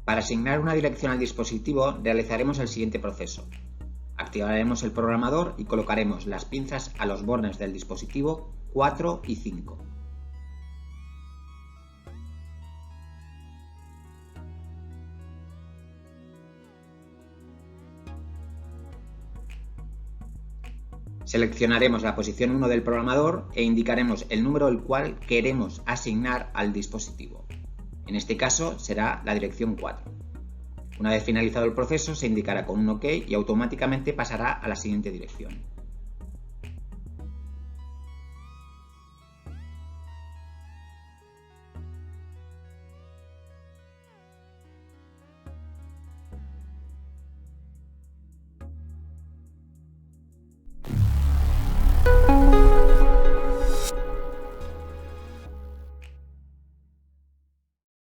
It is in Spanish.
Para asignar una dirección al dispositivo realizaremos el siguiente proceso. Activaremos el programador y colocaremos las pinzas a los bornes del dispositivo 4 y 5. Seleccionaremos la posición 1 del programador e indicaremos el número al cual queremos asignar al dispositivo. En este caso será la dirección 4. Una vez finalizado el proceso se indicará con un OK y automáticamente pasará a la siguiente dirección.